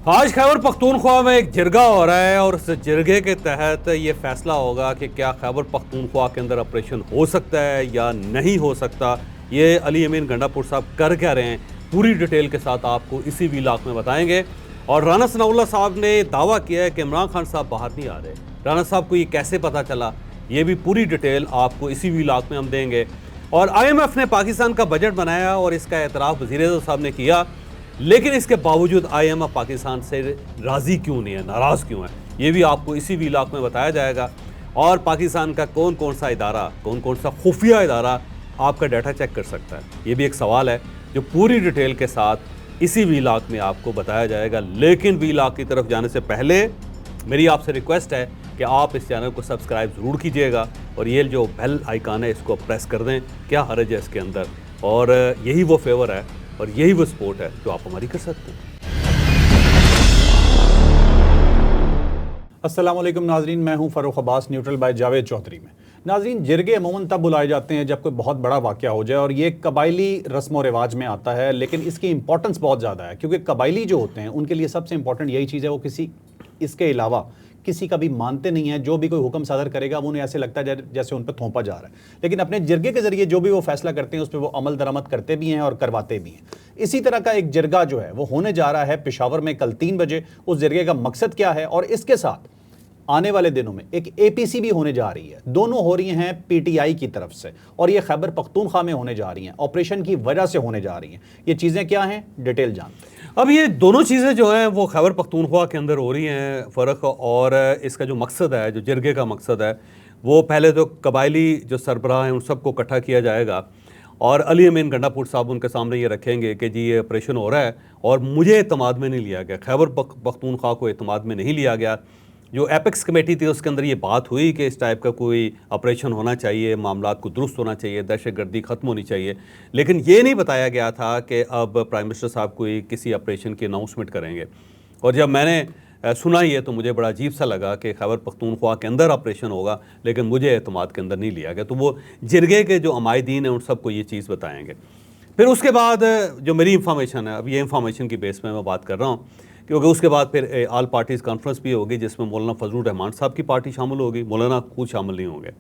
आज खैबर पख्तूनख्वा में एक जिरगा हो रहा है और उस जिरगे के तहत ये फैसला होगा कि क्या खैबर पख्तूनख्वा के अंदर ऑपरेशन हो सकता है या नहीं हो सकता। ये अली अमीन गंडापुर साहब कर क्या रहे हैं, पूरी डिटेल के साथ आपको इसी वीलॉग में बताएंगे। और राना सनाउल्लाह साहब ने दावा किया है कि इमरान खान साहब बाहर नहीं आ रहे। राना साहब को ये कैसे पता चला, ये भी पूरी डिटेल आपको इसी वीलॉग में हम देंगे। और IMF ने पाकिस्तान का बजट बनाया और इसका एतराफ़ वज़ीर-ए-आज़म साहब ने किया, लेकिन इसके बावजूद IMF पाकिस्तान से राज़ी क्यों नहीं है, नाराज़ क्यों है, ये भी आपको इसी वीलॉग में बताया जाएगा। और पाकिस्तान का कौन कौन सा इदारा, कौन कौन सा खुफिया इदारा आपका डाटा चेक कर सकता है, ये भी एक सवाल है जो पूरी डिटेल के साथ इसी वीलॉग में आपको बताया जाएगा। लेकिन वीलॉग की तरफ जाने से पहले मेरी आपसे रिक्वेस्ट है कि आप इस चैनल को सब्सक्राइब ज़रूर कीजिएगा और ये जो बेल आइकन है इसको प्रेस कर दें। क्या हर्ज है इसके अंदर, और यही वो फेवर है और यही वो सपोर्ट है जो आप हमारी कर सकते हैं। अस्सलाम वालेकुम नाजरीन, मैं हूं फ़ारूक अब्बास, न्यूट्रल बाय जावेद चौधरी में। नाजरीन, जिरगे अमूमन तब बुलाए जाते हैं जब कोई बहुत बड़ा वाक़या हो जाए और ये कबायली रस्म व रिवाज में आता है, लेकिन इसकी इंपॉर्टेंस बहुत ज़्यादा है क्योंकि कबायली जो होते हैं उनके लिए सबसे इंपॉर्टेंट यही चीज़ है, वो किसी इसके अलावा किसी का भी मानते नहीं है। जो भी कोई हुक्म सादर करेगा वो उन्हें ऐसे लगता है जैसे उन पर थोपा जा रहा है, लेकिन अपने जिरगे के जरिए जो भी वो फैसला करते हैं उस पर वो अमल दरामद करते भी हैं और करवाते भी हैं। इसी तरह का एक जिरगा जो है वो होने जा रहा है पेशावर में कल 3 बजे। उस जिरगे का मकसद क्या है और इसके साथ आने वाले दिनों में एक APC भी होने जा रही है। दोनों हो रही हैं PTI की तरफ से और ये खैबर पख्तूनख्वा में होने जा रही हैं, ऑपरेशन की वजह से होने जा रही हैं। ये चीज़ें क्या हैं, डिटेल जानते हैं। अब ये दोनों चीज़ें जो हैं वो खैबर पख्तूनख्वा के अंदर हो रही हैं फ़र्क, और इसका जो मकसद है, जो जिरगे का मकसद है, वो पहले तो कबायली जो सरबराह हैं उन सबको इकट्ठा किया जाएगा और अली अमीन गंडापुर साहब उनके सामने ये रखेंगे कि जी ये ऑपरेशन हो रहा है और मुझे एतमाद में नहीं लिया गया, खैबर पख्तूनख्वा को एतमाद में नहीं लिया गया। जो एपेक्स कमेटी थी उसके अंदर ये बात हुई कि इस टाइप का कोई ऑपरेशन होना चाहिए, मामलात को दुरुस्त होना चाहिए, दहशतगर्दी ख़त्म होनी चाहिए, लेकिन ये नहीं बताया गया था कि अब प्राइम मिनिस्टर साहब कोई किसी ऑपरेशन की अनाउंसमेंट करेंगे। और जब मैंने सुना ये तो मुझे बड़ा अजीब सा लगा कि खैबर पख्तूनख्वा के अंदर ऑपरेशन होगा, लेकिन मुझे एतमाद के अंदर नहीं लिया गया। तो वो जिरगे के जो अमायदीन हैं उन सबको ये चीज़ बताएँगे। फिर उसके बाद जो मेरी इंफॉर्मेशन है, अब ये इंफॉर्मेशन की बेस में मैं बात कर रहा हूँ, क्योंकि उसके बाद फिर ऑल पार्टीज़ कॉन्फ्रेंस भी होगी जिसमें मौलाना फजलुर रहमान साहब की पार्टी शामिल होगी। मौलाना खुद शामिल नहीं होंगे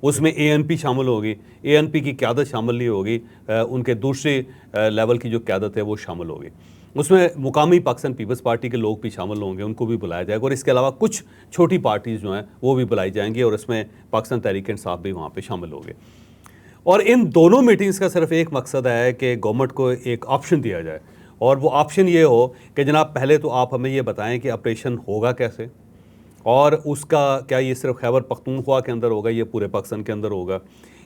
उसमें, ANP शामिल होगी, ANP की क़यादत शामिल नहीं होगी, उनके दूसरे लेवल की जो क़यादत है वो शामिल होगी। उसमें मुकामी पाकिस्तान पीपल्स पार्टी के लोग भी शामिल होंगे, उनको भी बुलाया जाएगा और इसके अलावा कुछ छोटी पार्टीज़ जो हैं वो भी बुलाई जाएंगी और इसमें पाकिस्तान तहरीक-ए-इंसाफ भी वहाँ पर शामिल होंगे। और इन दोनों मीटिंग्स का सिर्फ एक मकसद है कि गवर्नमेंट को एक ऑप्शन दिया जाए, और वो ऑप्शन ये हो कि जनाब पहले तो आप हमें ये बताएं कि ऑपरेशन होगा कैसे, और उसका क्या ये सिर्फ खैबर पख्तूनख्वा के अंदर होगा, ये पूरे पाकिस्तान के अंदर होगा,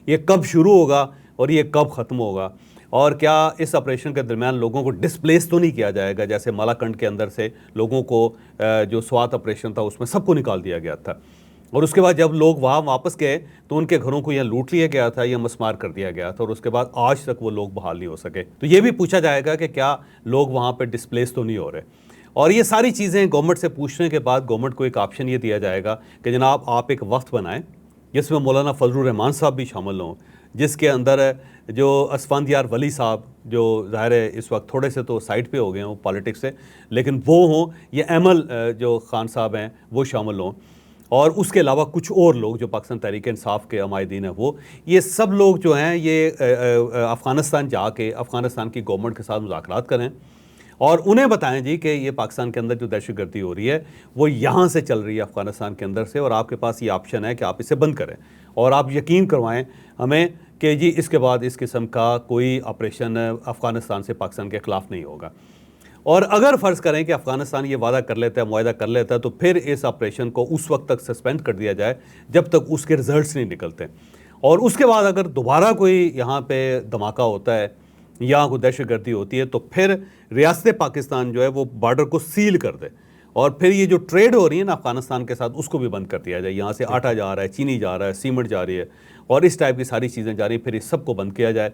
ये कब शुरू होगा और ये कब ख़त्म होगा, और क्या इस ऑपरेशन के दरमियान लोगों को डिस्प्लेस तो नहीं किया जाएगा जैसे मालाकंड के अंदर से लोगों को जो स्वात ऑपरेशन था उसमें सबको निकाल दिया गया था, और उसके बाद जब लोग वहाँ वापस गए तो उनके घरों को यहाँ लूट लिया गया था या मसमार कर दिया गया था, और उसके बाद आज तक वो लोग बहाल नहीं हो सके। तो ये भी पूछा जाएगा कि क्या लोग वहाँ पे डिस्प्लेस तो नहीं हो रहे। और ये सारी चीज़ें गवर्नमेंट से पूछने के बाद गवर्नमेंट को एक ऑप्शन ये दिया जाएगा कि जनाब आप एक वक्त बनाएं जिसमें मौलाना फजलुर रहमान साहब भी शामिल हों, जिसके अंदर जो असफांदियार वली साहब, जो ज़ाहिर है इस वक्त थोड़े से तो साइड पे हो गए हों पॉलिटिक्स से, लेकिन वो हों, ये अमल जो खान साहब हैं वो शामिल हों, और उसके अलावा कुछ और लोग जो पाकिस्तान तहरीक-ए-इंसाफ के अमायदीन हैं वो, ये सब लोग जो हैं ये अफ़गानिस्तान जाके अफ़गानिस्तान की गवर्नमेंट के साथ मुज़ाकरात करें और उन्हें बताएं जी कि ये पाकिस्तान के अंदर जो दहशतगर्दी हो रही है वो यहाँ से चल रही है, अफ़गानिस्तान के अंदर से, और आपके पास ये ऑप्शन है कि आप इसे बंद करें, और आप यकीन करवाएं हमें कि जी इसके बाद इस किस्म का कोई ऑपरेशन अफ़गानिस्तान से पाकिस्तान के ख़िलाफ़ नहीं होगा। और अगर फ़र्ज़ करें कि अफ़गानिस्तान ये वादा कर लेता है, मुआहदा कर लेता है, तो फिर इस ऑपरेशन को उस वक्त तक सस्पेंड कर दिया जाए जब तक उसके रिज़ल्ट्स नहीं निकलते, और उसके बाद अगर दोबारा कोई यहाँ पे धमाका होता है या कोई दहशतगर्दी होती है तो फिर रियासत पाकिस्तान जो है वो बॉर्डर को सील कर दे, और फिर ये जो ट्रेड हो रही है ना अफ़गानिस्तान के साथ उसको भी बंद कर दिया जाए। यहाँ से आटा जा रहा है, चीनी जा रहा है, सीमेंट जा रही है, और इस टाइप की सारी चीज़ें जा रही हैं, फिर इस सब को बंद किया जाए,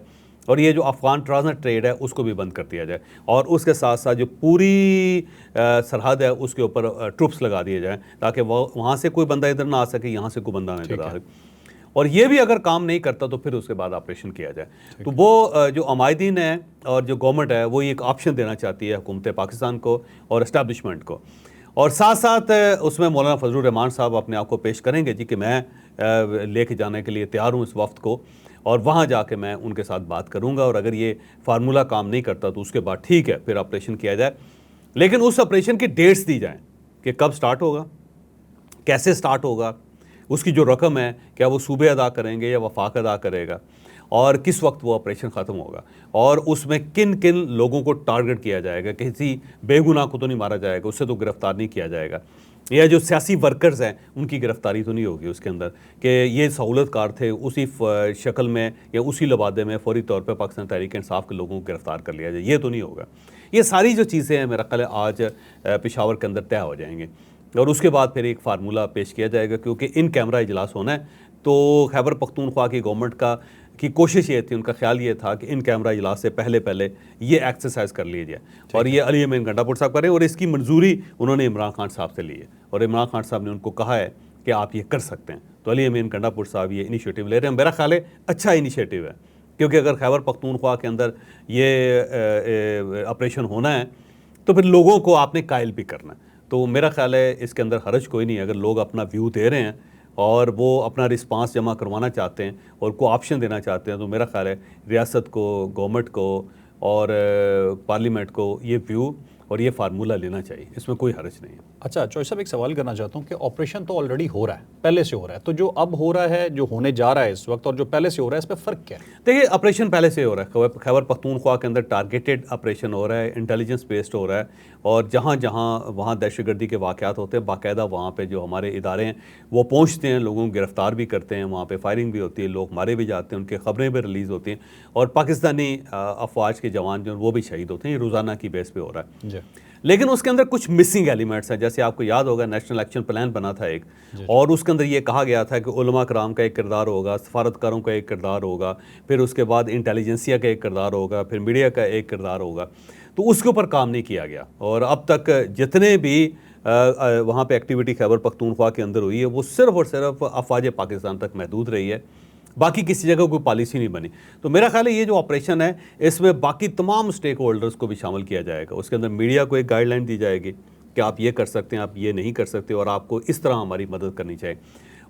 और ये जो अफ़गान ट्रांजिट ट्रेड है उसको भी बंद कर दिया जाए, और उसके साथ साथ जो पूरी सरहद है उसके ऊपर ट्रुप्स लगा दिए जाएँ ताकि वहाँ से कोई बंदा इधर ना आ सके, यहाँ से कोई बंदा ना इधर आ सके। और ये भी अगर काम नहीं करता तो फिर उसके बाद ऑपरेशन किया जाए। तो वो जो अमायदीन है और जो गवर्नमेंट है वो एक ऑप्शन देना चाहती है हुकूमत पाकिस्तान को और इस्टेब्लिशमेंट को, और साथ साथ उसमें मौलाना फजलुर रहमान साहब अपने आप को पेश करेंगे जी कि मैं लेके जाने के लिए तैयार हूँ इस वफ्त को, और वहाँ जाके मैं उनके साथ बात करूँगा, और अगर ये फार्मूला काम नहीं करता तो उसके बाद ठीक है फिर ऑपरेशन किया जाए। लेकिन उस ऑपरेशन की डेट्स दी जाएँ कि कब स्टार्ट होगा, कैसे स्टार्ट होगा, उसकी जो रकम है क्या वो सूबे अदा करेंगे या वफाक अदा करेगा, और किस वक्त वो ऑपरेशन ख़त्म होगा, और उसमें किन किन लोगों को टारगेट किया जाएगा। किसी बेगुनाह को तो नहीं मारा जाएगा, उससे तो गिरफ्तार नहीं किया जाएगा, या जो सियासी वर्कर्स हैं उनकी गिरफ्तारी तो नहीं होगी उसके अंदर कि ये सहूलतकार थे, उसी शक्ल में या उसी लबादे में फौरी तौर पर पाकिस्तान तहरीक इंसाफ के लोगों को गिरफ्तार कर लिया जाए, ये तो नहीं होगा। ये सारी जो चीज़ें हैं मेरा ख्याल है आज पेशावर के अंदर तय हो जाएंगे, और उसके बाद फिर एक फार्मूला पेश किया जाएगा, क्योंकि इन कैमरा इजलास होना है। तो खैबर पख्तूनख्वा की गवर्नमेंट की कोशिश ये थी, उनका ख्याल ये था कि इन कैमरा इजलास से पहले पहले ये एक्सरसाइज कर ली जाए, और ये अली अमीन गंडापुर साहब करें, और इसकी मंजूरी उन्होंने इमरान खान साहब से ली है, और इमरान खान साहब ने उनको कहा है कि आप ये कर सकते हैं। तो अली अमीन गंडापुर साहब ये इनिशिएटिव ले रहे हैं, मेरा ख्याल है अच्छा इनिशिएटिव है, क्योंकि अगर खैबर पख्तूनख्वा के अंदर ये ऑपरेशन होना है तो फिर लोगों को आपने कायल भी करना है। तो मेरा ख्याल है इसके अंदर हरज कोई नहीं है, अगर लोग अपना व्यू दे रहे हैं और वो अपना रिस्पांस जमा करवाना चाहते हैं और को ऑप्शन देना चाहते हैं, तो मेरा ख्याल है रियासत को, गवर्नमेंट को और पार्लियामेंट को ये व्यू और ये फार्मूला लेना चाहिए, इसमें कोई हरज नहीं है। अच्छा चौधरी साहब, एक सवाल करना चाहता हूँ कि ऑपरेशन तो ऑलरेडी हो रहा है, पहले से हो रहा है, तो जो अब हो रहा है, जो होने जा रहा है इस वक्त, और जो पहले से हो रहा है, इस पर फ़र्क क्या है? देखिए, ऑपरेशन पहले से हो रहा है, खैबर पख्तूनख्वा के अंदर टारगेटेड ऑपरेशन हो रहा है, इंटेलिजेंस बेस्ड हो रहा है, और जहाँ जहाँ वहाँ दहशतगर्दी के वाक़यात होते हैं बाकायदा वहाँ पे जो हमारे इदारे हैं वो पहुँचते हैं, लोगों को गिरफ़्तार भी करते हैं, वहाँ पे फायरिंग भी होती है, लोग मारे भी जाते हैं, उनकी ख़बरें भी रिलीज़ होती हैं, और पाकिस्तानी अफवाज के जवान जो वो भी शहीद होते हैं। ये रोज़ाना की बेस पे हो रहा है। लेकिन उसके अंदर कुछ मिसिंग एलिमेंट्स हैं, जैसे आपको याद होगा नेशनल एक्शन प्लान बना था एक, और उसके अंदर ये कहा गया था कि उलमा कराम का एक किरदार होगा, सफारतकारों का एक किरदार होगा, फिर उसके बाद इंटेलिजेंसिया का एक किरदार होगा, फिर मीडिया का एक किरदार होगा। तो उसके ऊपर काम नहीं किया गया, और अब तक जितने भी वहाँ पे एक्टिविटी खैबर पख्तूनख्वा के अंदर हुई है वो सिर्फ और सिर्फ अफवाज पाकिस्तान तक महदूद रही है, बाकी किसी जगह कोई पॉलिसी नहीं बनी। तो मेरा ख्याल है ये जो ऑपरेशन है इसमें बाकी तमाम स्टेक होल्डर्स को भी शामिल किया जाएगा। उसके अंदर मीडिया को एक गाइडलाइन दी जाएगी कि आप ये कर सकते हैं, आप ये नहीं कर सकते, और आपको इस तरह हमारी मदद करनी चाहिए।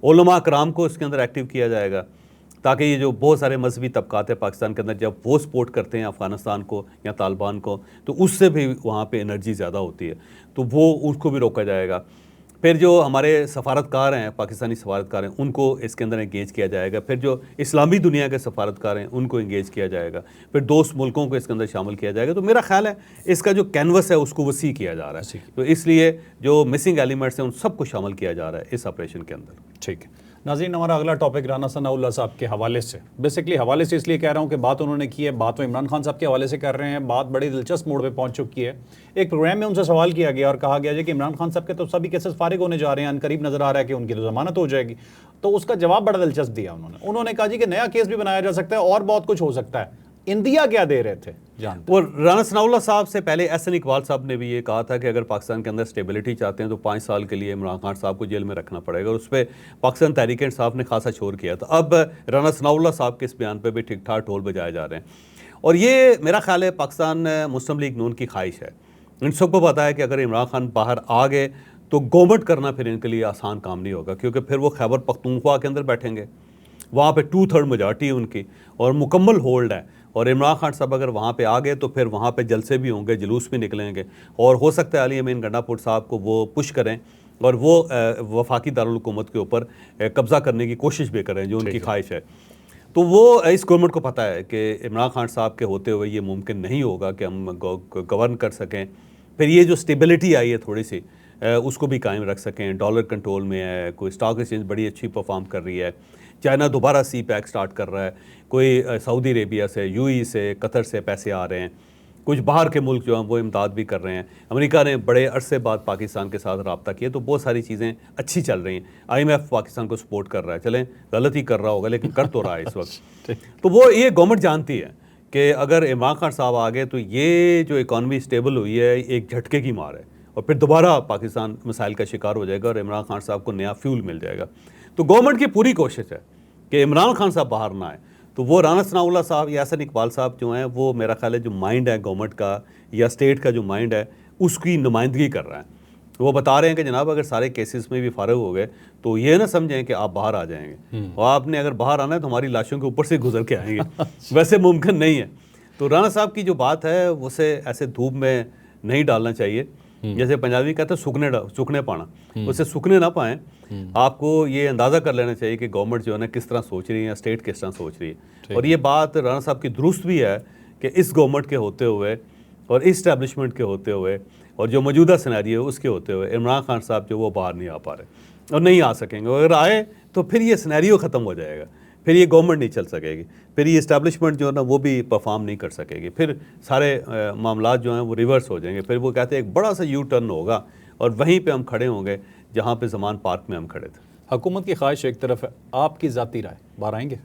उलमा कराम को इसके अंदर एक्टिव किया जाएगा, ताकि ये जो बहुत सारे मजहबी तबकात है पाकिस्तान के अंदर, जब वो सपोर्ट करते हैं अफ़गानिस्तान को या तालिबान को, तो उससे भी वहाँ पे एनर्जी ज़्यादा होती है, तो वो उसको भी रोका जाएगा। फिर जो हमारे सफारतकार हैं, पाकिस्तानी सफारतकार हैं, उनको इसके अंदर इंगेज किया जाएगा। फिर जो इस्लामी दुनिया के सफारतकार हैं उनको इंगेज किया जाएगा। फिर दोस्त मुल्कों को इसके अंदर शामिल किया जाएगा। तो मेरा ख्याल है इसका जो कैनवस है उसको वसी किया जा रहा है, तो इसलिए जो मिसिंग एलिमेंट्स हैं उन सबको शामिल किया जा रहा है इस ऑपरेशन के अंदर। ठीक है नाज़रीन, हमारा अगला टॉपिक राना सनाउल्लाह साहब के हवाले से, बेसिकली हवाले से इसलिए कह रहा हूँ कि बात उन्होंने की है, बात वो इमरान खान साहब के हवाले से कर रहे हैं, बात बड़ी दिलचस्प मोड़ पे पहुँच चुकी है। एक प्रोग्राम में उनसे सवाल किया गया और कहा गया कि इमरान खान साहब के तो सभी केसेस फारिग होने जा रहे हैं, अनकरीब नज़र आ रहा है कि उनकी तो जमानत हो जाएगी। तो उसका जवाब बड़ा दिलचस्प दिया उन्होंने कहा जी कि नया केस भी बनाया जा सकता है और बहुत कुछ हो सकता है। इंदिया क्या दे रहे थे जानते? वो राना सनाउल्लाह साहब से पहले एहसन इकबाल साहब ने भी ये कहा था कि अगर पाकिस्तान के अंदर स्टेबिलिटी चाहते हैं तो 5 साल के लिए इमरान खान साहब को जेल में रखना पड़ेगा, और उस पर पाकिस्तान तहरीक इंसाफ ने खासा शोर किया था। अब राना सनाउल्लाह साहब के इस बयान पर भी ठीक ठाक ढोल बजाए जा रहे हैं, और ये मेरा ख्याल है पाकिस्तान मुस्लिम लीग नून की ख्वाहिश है। इन सबको पता है कि अगर इमरान खान बाहर आ गए तो गवर्नमेंट करना फिर इनके लिए आसान काम नहीं होगा, क्योंकि फिर वो खैबर पख्तूनख्वा के अंदर बैठेंगे, वहाँ पे 2/3 मेजॉरिटी है उनकी और मुकम्मल होल्ड है, और इमरान खान साहब अगर वहाँ पे आ गए तो फिर वहाँ पे जलसे भी होंगे, जुलूस भी निकलेंगे, और हो सकता है अली अमीन गंडापुर साहब को वो पुश करें और वो वफाकी दारुल हुकूमत के ऊपर कब्ज़ा करने की कोशिश भी करें, जो उनकी ख्वाहिश है। तो वो इस गवर्नमेंट को पता है कि इमरान खान साहब के होते हुए ये मुमकिन नहीं होगा कि हम गवर्न कर सकें। फिर ये जो स्टेबिलिटी आई है थोड़ी सी उसको भी कायम रख सकें, डॉलर कंट्रोल में है, कोई स्टॉक एक्सचेंज बड़ी अच्छी परफॉर्म कर रही है, चाइना दोबारा सी पैक स्टार्ट कर रहा है, कोई सऊदी अरेबिया से, यूएई से, कतर से पैसे आ रहे हैं, कुछ बाहर के मुल्क जो हैं वो इमदाद भी कर रहे हैं, अमेरिका ने बड़े अरसे बाद पाकिस्तान के साथ रब्ता किया, तो बहुत सारी चीज़ें अच्छी चल रही हैं। IMF पाकिस्तान को सपोर्ट कर रहा है, चलें गलत ही कर रहा होगा लेकिन कर तो रहा है इस वक्त। तो वो ये गवर्नमेंट जानती है कि अगर इमरान खान साहब आ गए तो ये जो इकॉनमी स्टेबल हुई है एक झटके की मार है, और फिर दोबारा पाकिस्तान मसाइल का शिकार हो जाएगा और इमरान खान साहब को नया फ्यूल मिल जाएगा। तो गवर्नमेंट की पूरी कोशिश है कि इमरान खान साहब बाहर ना आए, तो वो राना सनाउल्लाह साहब, यासिन इकबाल साहब जो हैं, वो मेरा ख्याल है जो माइंड है गवर्नमेंट का या स्टेट का जो माइंड है उसकी नुमाइंदगी कर रहा है। वो बता रहे हैं कि जनाब अगर सारे केसेस में भी फारग हो गए तो ये ना समझें कि आप बाहर आ जाएंगे, और आपने अगर बाहर आना है तो हमारी लाशों के ऊपर से गुजर के आएंगे। वैसे मुमकिन नहीं है। तो राना साहब की जो बात है उसे ऐसे धूप में नहीं डालना चाहिए। जैसे पंजाबी कहते हैं सूखने पाना, उसे सूखने ना पाएं। आपको ये अंदाज़ा कर लेना चाहिए कि गवर्नमेंट जो है ना किस तरह सोच रही है, स्टेट किस तरह सोच रही है। और ये बात राना साहब की दुरुस्त भी है कि इस गवर्नमेंट के होते हुए और इस इस्टेब्लिशमेंट के होते हुए और जो मौजूदा सिनेरियो है उसके होते हुए इमरान खान साहब जो वो बाहर नहीं आ पा रहे और नहीं आ सकेंगे। अगर आए तो फिर ये सिनेरियो ख़त्म हो जाएगा, फिर ये गवर्नमेंट नहीं चल सकेगी, फिर ये इस्टेब्लिशमेंट जो है ना वो भी परफॉर्म नहीं कर सकेगी, फिर सारे मामला जो हैं वो रिवर्स हो जाएंगे। फिर वो कहते हैं एक बड़ा सा यू टर्न होगा और वहीं पे हम खड़े होंगे जहाँ पे ज़मान पार्क में हम खड़े थे। हुकूमत की ख्वाहिश एक तरफ है, आपकी ज़ाती राय, बाहर आएंगे?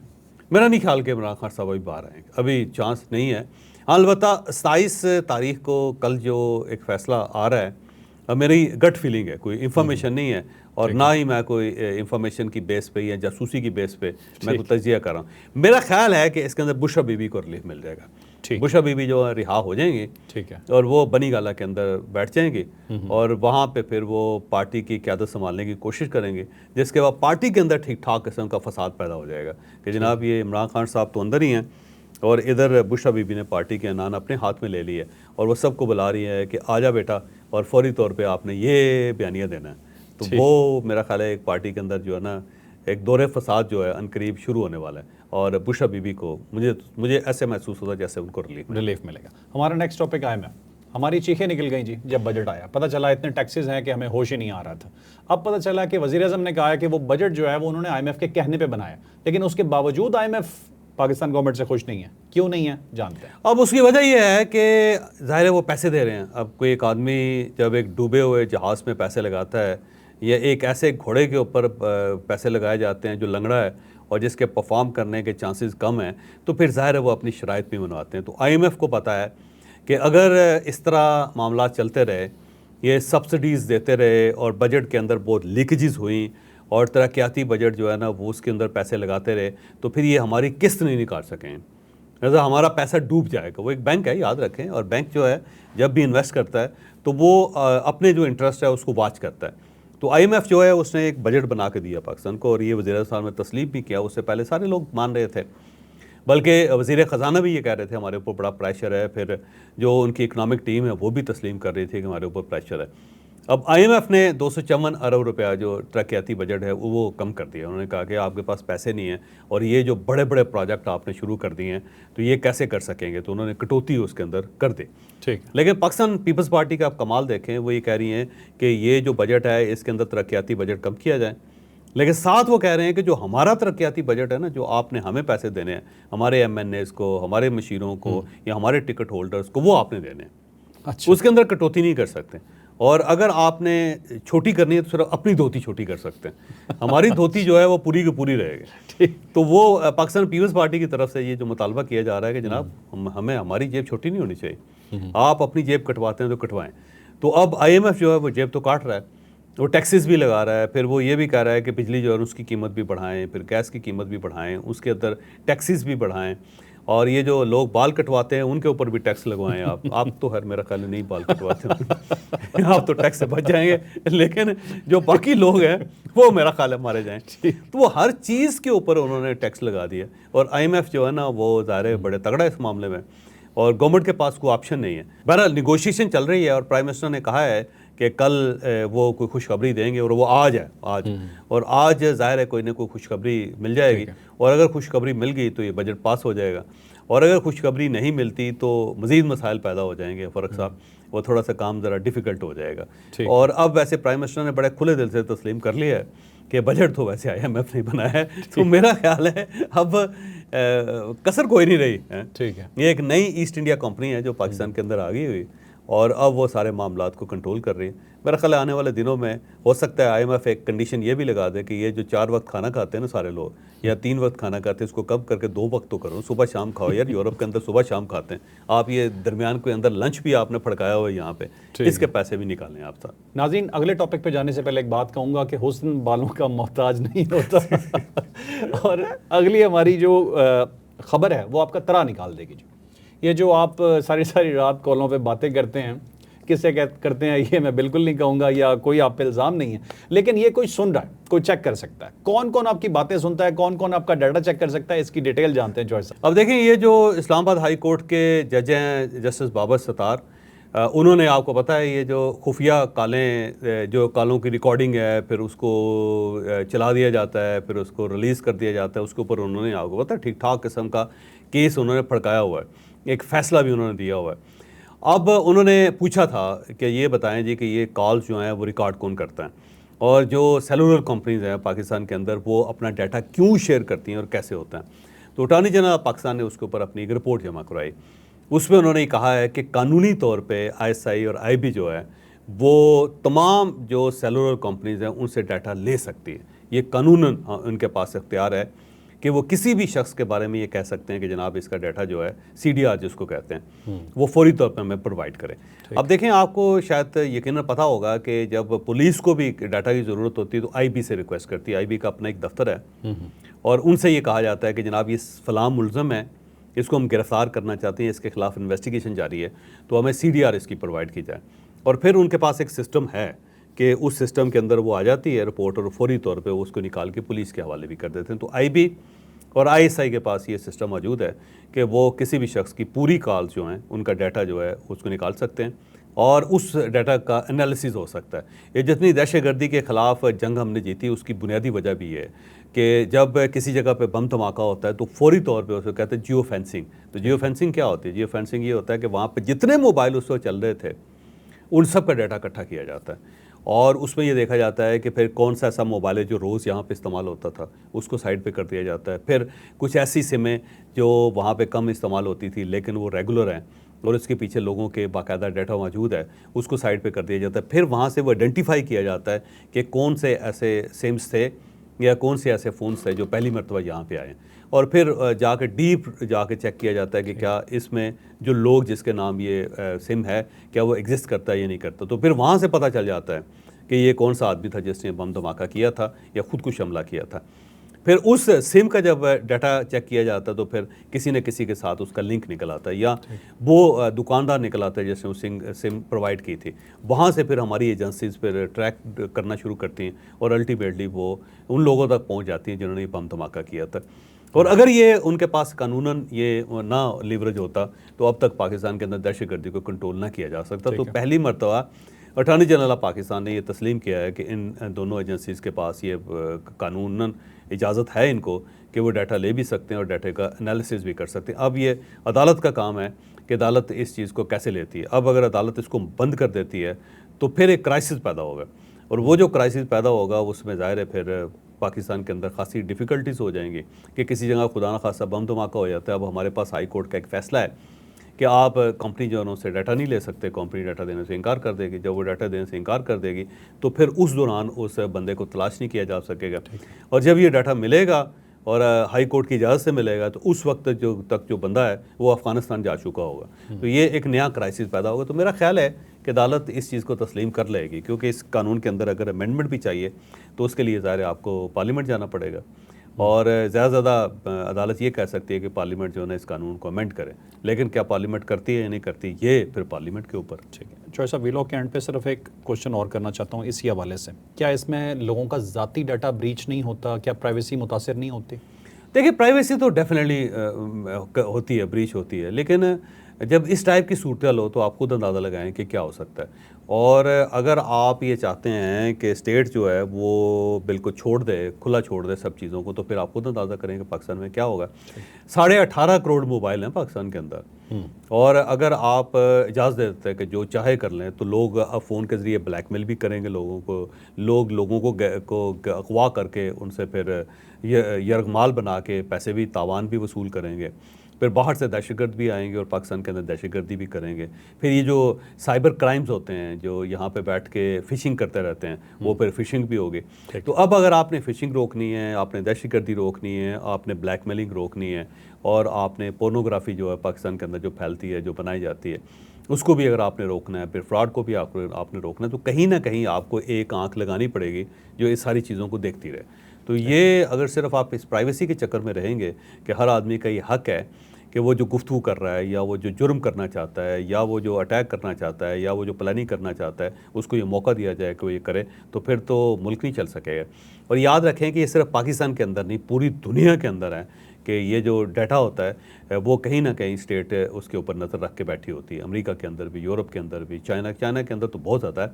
मेरा नहीं ख्याल कि इमरान खान साहब अभी बाहर आएंगे, अभी चांस नहीं है। अलबत्ता 27 तारीख को कल जो एक फ़ैसला आ रहा है, मेरी गट फीलिंग है, कोई इन्फॉर्मेशन नहीं है और ना ही मैं कोई इन्फॉर्मेशन की बेस पे या जासूसी की बेस पे मैं कोई तजिया कर रहा हूँ। मेरा ख्याल है कि इसके अंदर बुशरा बीबी को रिलीफ मिल जाएगा। बुशरा बीबी जो है रिहा हो जाएंगी, ठीक है, और वो बनी गाला के अंदर बैठ जाएंगी और वहाँ पे फिर वो पार्टी की क़यादत संभालने की कोशिश करेंगे, जिसके बाद पार्टी के अंदर ठीक ठाक किस्म का फसाद पैदा हो जाएगा कि जनाब ये इमरान खान साहब तो अंदर ही हैं और इधर बुशरा बीबी ने पार्टी के अनान अपने हाथ में ले ली है और वो सबको बुला रही है कि आजा बेटा और फौरी तौर पे आपने ये बयानिया देना है। तो वो मेरा ख्याल है एक पार्टी के अंदर जो है ना एक दौरे फसाद जो है अनकरीब शुरू होने वाला है और बुशरा बीबी को मुझे ऐसे महसूस होता है जैसे उनको रिलीफ मिलेगा। हमारा नेक्स्ट टॉपिक आया मैं, हमारी चीखें निकल गई जी जब बजट आया। पता चला इतने टैक्सेस हैं कि हमें होश ही नहीं आ रहा था। अब पता चला कि वज़ीर-ए-आज़म ने कहा है कि वो बजट जो है वो उन्होंने IMF के कहने पे बनाया, लेकिन उसके बावजूद IMF पाकिस्तान गवर्नमेंट से खुश नहीं है। क्यों नहीं है जानते हैं। अब उसकी वजह यह है कि ज़ाहिर है वो पैसे दे रहे हैं। अब कोई एक आदमी जब एक डूबे हुए जहाज़ में पैसे लगाता है या एक ऐसे घोड़े के ऊपर पैसे लगाए जाते हैं जो लंगड़ा है और जिसके परफॉर्म करने के चांसेस कम हैं, तो फिर ज़ाहिर है वो अपनी शराइत भी मनवाते हैं। तो IMF को पता है कि अगर इस तरह मामला चलते रहे, ये सब्सिडीज़ देते रहे और बजट के अंदर बहुत लीकेजेस हुई और तरक्याती बजट जो है ना वो उसके अंदर पैसे लगाते रहे, तो फिर ये हमारी किस्त नहीं निकाल सकें, लिहाजा हमारा पैसा डूब जाएगा। वो एक बैंक है, याद रखें, और बैंक जो है जब भी इन्वेस्ट करता है तो वो अपने जो इंटरेस्ट है उसको वॉच करता है। तो IMF जो है उसने एक बजट बना के दिया पाकिस्तान को और ये वज़ीर साहब ने तस्लीम भी किया। उससे पहले सारे लोग मान रहे थे, बल्कि वज़ीर ख़जाना भी ये कह रहे थे हमारे ऊपर बड़ा प्रेशर है। फिर जो उनकी इकनॉमिक टीम है वो भी तस्लीम कर रही थी कि हमारे ऊपर प्रेशर है। अब IMF ने 254 अरब रुपया जो तरक्याती बजट है वो कम कर दिया। उन्होंने कहा कि आपके पास पैसे नहीं हैं और ये जो बड़े बड़े प्रोजेक्ट आपने शुरू कर दिए हैं तो ये कैसे कर सकेंगे, तो उन्होंने कटौती उसके अंदर कर दी। ठीक, लेकिन पाकिस्तान पीपल्स पार्टी का आप कमाल देखें, वो ये कह रही हैं कि ये जो बजट है इसके अंदर तरक्याती बजट कम किया जाए, लेकिन साथ वो कह रहे हैं कि जो हमारा तरक्याती बजट है ना, जो आपने हमें पैसे देने हैं, हमारे MNAs को, हमारे मशीरों को या हमारे टिकट होल्डर्स को, वो आपने देने हैं। अच्छा, उसके अंदर कटौती नहीं कर सकते। और अगर आपने छोटी करनी है तो सिर्फ अपनी धोती छोटी कर सकते हैं, हमारी धोती जो है वो पूरी की पूरी रहेगी। तो वो पाकिस्तान पीपल्स पार्टी की तरफ से ये जो मुतालबा किया जा रहा है कि जनाब हमें हमारी जेब छोटी नहीं होनी चाहिए, आप अपनी जेब कटवाते हैं तो कटवाएं। तो अब IMF जो है वो जेब तो काट रहा है, वो टैक्सेस भी लगा रहा है, फिर वो ये भी कह रहा है कि बिजली जो है उसकी कीमत भी बढ़ाएं, फिर गैस की कीमत भी बढ़ाएं, उसके अंदर टैक्सेस भी बढ़ाएं, और ये जो लोग बाल कटवाते हैं उनके ऊपर भी टैक्स लगवाएं। आप तो हर मेरा ख्याल नहीं बाल कटवाते हैं आप तो टैक्स से बच जाएंगे, लेकिन जो बाकी लोग हैं वो मेरा ख्याल है मारे जाएं। तो वो हर चीज़ के ऊपर उन्होंने टैक्स लगा दिया और IMF जो है ना वो ज़ाहिर है बड़े तगड़ा है इस मामले में और गवर्नमेंट के पास कोई ऑप्शन नहीं है। बहरहाल निगोशिएशन चल रही है और प्राइम मिनिस्टर ने कहा है कि कल वो कोई खुशखबरी देंगे और वो आज है और आज ज़ाहिर है कोई ना कोई खुशखबरी मिल जाएगी और अगर खुशखबरी मिल गई तो ये बजट पास हो जाएगा और अगर खुशखबरी नहीं मिलती तो मज़ीद मसाइल पैदा हो जाएंगे। फ़र्क साहब वो थोड़ा सा काम ज़रा डिफ़िकल्ट हो जाएगा। और अब वैसे प्राइम मिनिस्टर ने बड़े खुले दिल से तस्लीम कर लिया है कि बजट तो वैसे IMF नहीं बनाया है, तो मेरा ख्याल है अब कसर कोई नहीं रही है। ठीक है, ये एक नई ईस्ट इंडिया कंपनी है जो पाकिस्तान के अंदर आ गई हुई और अब वो सारे मामलात को कंट्रोल कर रही है। मेरा ख्याल है आने वाले दिनों में हो सकता है IMF एक कंडीशन ये भी लगा दे कि ये जो 4 वक्त खाना खाते हैं ना सारे लोग, या 3 वक्त खाना खाते हैं, इसको कम करके 2 वक्त तो करो, सुबह शाम खाओ। यार यूरोप के अंदर सुबह शाम खाते हैं, आप ये दरमियान के अंदर लंच भी आपने फड़काया हुआ है यहाँ पे, इसके पैसे भी निकालें आप साथ। नाज़रीन, अगले टॉपिक पे जाने से पहले एक बात कहूँगा कि हुस्न बालों का मोहताज नहीं होता। और अगली हमारी जो खबर है वो आपका तरा निकाल देगी। ये जो आप सारी सारी रात कॉलों पे बातें करते हैं, किससे करते हैं ये मैं बिल्कुल नहीं कहूँगा, या कोई आप पे इल्ज़ाम नहीं है, लेकिन ये कोई सुन रहा है, कोई चेक कर सकता है। कौन कौन आपकी बातें सुनता है, कौन कौन आपका डाटा चेक कर सकता है, इसकी डिटेल जानते हैं जॉय साहब। अब देखें, ये जो इस्लामाबाद हाई कोर्ट के जज हैं जस्टिस बाबर सत्तार, उन्होंने, आपको पता है ये जो खुफिया कालें, जो कालों की रिकॉर्डिंग है, फिर उसको चला दिया जाता है, फिर उसको रिलीज़ कर दिया जाता है, उसके ऊपर उन्होंने, आपको पता है, ठीक ठाक किस्म का केस उन्होंने फड़काया हुआ है, एक फ़ैसला भी उन्होंने दिया हुआ है। अब उन्होंने पूछा था कि ये बताएं जी कि ये कॉल्स जो हैं वो रिकॉर्ड कौन करता है, और जो सेलुलर कंपनीज़ हैं पाकिस्तान के अंदर वो अपना डाटा क्यों शेयर करती हैं और कैसे होता है। तो अटॉर्नी जनरल पाकिस्तान ने उसके ऊपर अपनी एक रिपोर्ट जमा करवाई। उसमें उन्होंने कहा है कि कानूनी तौर पे ISI और IB जो है वो तमाम जो सेलुलर कंपनीज़ हैं उनसे डाटा ले सकती है। ये कानूनन उनके पास इख्तियार है कि वो किसी भी शख्स के बारे में ये कह सकते हैं कि जनाब इसका डाटा जो है CDR जिसको कहते हैं वो फौरी तौर पर हमें प्रोवाइड करें। अब देखें, आपको शायद यकीनन पता होगा कि जब पुलिस को भी डाटा की ज़रूरत होती है तो IB से रिक्वेस्ट करती है। IB का अपना एक दफ्तर है और उनसे ये कहा जाता है कि जनाब ये फ़लाँ मुलज़म है, इसको हम गिरफ़्तार करना चाहते हैं, इसके ख़िलाफ़ इन्वेस्टिगेशन जारी है, तो हमें CDR इसकी प्रोवाइड की जाए। और फिर उनके पास एक सिस्टम है कि उस सिस्टम के अंदर वो आ जाती है रिपोर्ट और फौरी तौर पे वो उसको निकाल के पुलिस के हवाले भी कर देते हैं। तो IB और ISI के पास ये सिस्टम मौजूद है कि वो किसी भी शख्स की पूरी कॉल्स जो हैं उनका डाटा जो है उसको निकाल सकते हैं और उस डाटा का एनालिसिस हो सकता है। ये जितनी दहशतगर्दी के ख़िलाफ़ जंग हमने जीती उसकी बुनियादी वजह भी है कि जब किसी जगह पे बम धमाका होता है तो फौरी तौर पे उसको कहते हैं जियो फेंसिंग। तो जियो फेंसिंग क्या होती है? जियो फेंसिंग ये होता है कि वहाँ पे जितने मोबाइल उस वक्त चल रहे थे उन सब का डाटा इकट्ठा किया जाता है और उसमें ये देखा जाता है कि फिर कौन सा ऐसा मोबाइल है जो रोज़ यहाँ पे इस्तेमाल होता था उसको साइड पे कर दिया जाता है। फिर कुछ ऐसी सिमें जो वहाँ पे कम इस्तेमाल होती थी लेकिन वो रेगुलर हैं और इसके पीछे लोगों के बाकायदा डाटा मौजूद है, उसको साइड पे कर दिया जाता है। फिर वहाँ से वो आइडेंटिफाई किया जाता है कि कौन से ऐसे सिम्स थे या कौन से ऐसे फ़ोन्स थे जो पहली मरतबा यहाँ पे आए, और फिर जाके डीप जाके चेक किया जाता है कि क्या इसमें जो लोग जिसके नाम ये सिम है क्या वो एग्जिस्ट करता है या नहीं करता। तो फिर वहाँ से पता चल जाता है कि ये कौन सा आदमी था जिसने बम धमाका किया था या ख़ुदकुश हमला किया था। फिर उस सिम का जब डाटा चेक किया जाता है तो फिर किसी न किसी के साथ उसका लिंक निकल आता है या वो दुकानदार निकल आता है जिसने वो सिम प्रोवाइड की थी। वहाँ से फिर हमारी एजेंसीज फिर ट्रैक करना शुरू करती हैं और अल्टीमेटली वो उन लोगों तक पहुँच जाती हैं जिन्होंने बम धमाका किया था। और अगर ये उनके पास कानूनन ये ना लीवरेज होता तो अब तक पाकिस्तान के अंदर दहशतगर्दी को कंट्रोल ना किया जा सकता। तो पहली मरतबा अटॉर्नी जनरल ऑफ पाकिस्तान ने ये तस्लीम किया है कि इन दोनों एजेंसीज़ के पास ये कानूनन इजाज़त है इनको कि वो डाटा ले भी सकते हैं और डाटे का एनालिसिस भी कर सकते हैं। अब ये अदालत का काम है कि अदालत इस चीज़ को कैसे लेती है। अब अगर अदालत इसको बंद कर देती है तो फिर एक क्राइसिस पैदा होगा और वो जो क्राइसिस पैदा होगा उसमें ज़ाहिर है फिर पाकिस्तान के अंदर खासी डिफ़िकल्टीज़ हो जाएंगी कि किसी जगह खुदा न खासा बम धमाका हो जाता है। अब हमारे पास हाई कोर्ट का एक फ़ैसला है कि आप कंपनी जो है उनसे डाटा नहीं ले सकते, कंपनी डाटा देने से इनकार कर देगी। जब वो डाटा देने से इनकार कर देगी तो फिर उस दौरान उस बंदे को तलाश नहीं किया जा सकेगा और जब ये डाटा मिलेगा और हाई कोर्ट की इजाज़त से मिलेगा तो उस वक्त जो बंदा है वो अफ़गानिस्तान जा चुका होगा। तो ये एक नया क्राइसिस पैदा होगा। तो मेरा ख्याल है कि अदालत इस चीज़ को तस्लीम कर लेगी क्योंकि इस कानून के अंदर अगर अमेंडमेंट भी चाहिए तो उसके लिए ज़ाहिर आपको पार्लियामेंट जाना पड़ेगा और ज़्यादा से ज़्यादा अदालत ये कह सकती है कि पार्लियामेंट जो है ना इस कानून को अमेंड करे, लेकिन क्या पार्लियामेंट करती है या नहीं करती ये फिर पार्लियामेंट के ऊपर। ठीक है चॉइस ऑफ वीलॉग के एंड पे सिर्फ एक क्वेश्चन और करना चाहता हूँ इसी हवाले से, क्या इसमें लोगों का ज़ाती डाटा ब्रीच नहीं होता, क्या प्राइवेसी मुतासर नहीं होती? देखिए प्राइवेसी तो डेफिनेटली होती है, ब्रीच होती है, लेकिन जब इस टाइप की सूरत हो तो आप खुद अंदाज़ा लगाएं कि क्या हो सकता है। और अगर आप ये चाहते हैं कि स्टेट जो है वो बिल्कुल छोड़ दे, खुला छोड़ दे सब चीज़ों को, तो फिर आप खुद अंदाज़ा करें कि पाकिस्तान में क्या होगा। 18.5 करोड़ मोबाइल हैं पाकिस्तान के अंदर और अगर आप इजाज़त दे देते हैं कि जो चाहे कर लें तो लोग अब फ़ोन के ज़रिए ब्लैकमेल भी करेंगे लोगों को, लोगों को अगवा करके उनसे फिर यरगमाल बना के पैसे भी तावान भी वसूल करेंगे। फिर बाहर से दहशतगर्द भी आएंगे और पाकिस्तान के अंदर दहशतगर्दी भी करेंगे। फिर ये जो साइबर क्राइम्स होते हैं जो यहाँ पे बैठ के फ़िशिंग करते रहते हैं, वो फिर फ़िशिंग भी होगी। तो अब अगर आपने फ़िशिंग रोकनी है, आपने दहशतगर्दी रोकनी है, आपने ब्लैकमेलिंग रोकनी है और आपने पोर्नोग्राफी जो है पाकिस्तान के अंदर जो फैलती है, जो बनाई जाती है, उसको भी अगर आपने रोकना है, फिर फ्रॉड को भी आपने रोकना है, तो कहीं ना कहीं आपको एक आंख लगानी पड़ेगी जो इस सारी चीज़ों को देखती रहे। तो ये अगर सिर्फ आप इस प्राइवेसी के चक्कर में रहेंगे कि हर आदमी का ये हक है कि वो जो गुफ्तगू कर रहा है या वो जो जुर्म करना चाहता है या वो जो अटैक करना चाहता है या वो जो प्लानिंग करना चाहता है, उसको ये मौका दिया जाए कि वो ये करे, तो फिर तो मुल्क नहीं चल सकेगा। और याद रखें कि ये सिर्फ पाकिस्तान के अंदर नहीं, पूरी दुनिया के अंदर है कि ये जो डाटा होता है वो कहीं ना कहीं स्टेट उसके ऊपर नज़र रख के बैठी होती है। अमेरिका के अंदर भी, यूरोप के अंदर भी, चाइना के अंदर तो बहुत ज़्यादा है।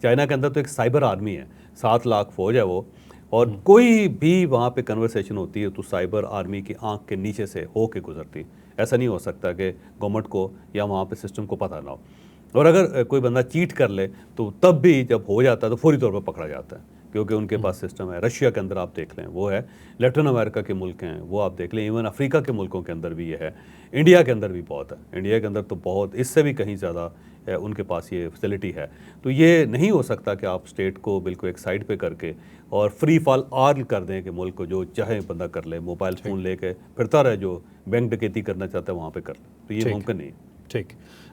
चाइना के अंदर तो एक साइबर आर्मी है, 7 लाख फौज है वो, और कोई भी वहाँ पे कन्वर्सेशन होती है तो साइबर आर्मी की आंख के नीचे से हो के गुजरती। ऐसा नहीं हो सकता कि गवर्नमेंट को या वहाँ पे सिस्टम को पता ना हो। और अगर कोई बंदा चीट कर ले तो तब भी जब हो जाता है तो फौरी तौर पर पकड़ा जाता है, क्योंकि उनके पास सिस्टम है। रशिया के अंदर आप देख लें वो है, लैटिन अमेरिका के मुल्क हैं वो आप देख लें, इवन अफ्रीका के मुल्कों के अंदर भी ये है, इंडिया के अंदर भी बहुत है। इंडिया के अंदर तो बहुत, इससे भी कहीं ज़्यादा उनके पास ये फैसिलिटी है। तो ये नहीं हो सकता कि आप स्टेट को बिल्कुल एक साइड पे करके और फ्री फॉल आल कर दें कि मुल्क को जो चाहे बंदा कर ले, मोबाइल फ़ोन लेके फिरता रहे, जो बैंक डकैती करना चाहता है वहाँ पे कर ले, तो ये मुमकिन नहीं है। ठीक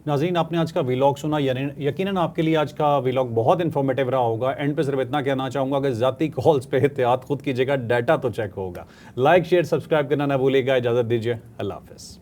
नाज़रीन, आपने आज का व्लॉग सुना, यकीनन आपके लिए आज का व्लॉग बहुत इन्फॉर्मेटिव रहा होगा। एंड पे सिर्फ इतना कहना चाहूँगा कि ज़ाती कॉल्स पे एहतियात खुद कीजिएगा, डाटा तो चेक होगा। लाइक शेयर सब्सक्राइब करना ना भूलिएगा। इजाज़त दीजिए, अल्लाह हाफ़िज़।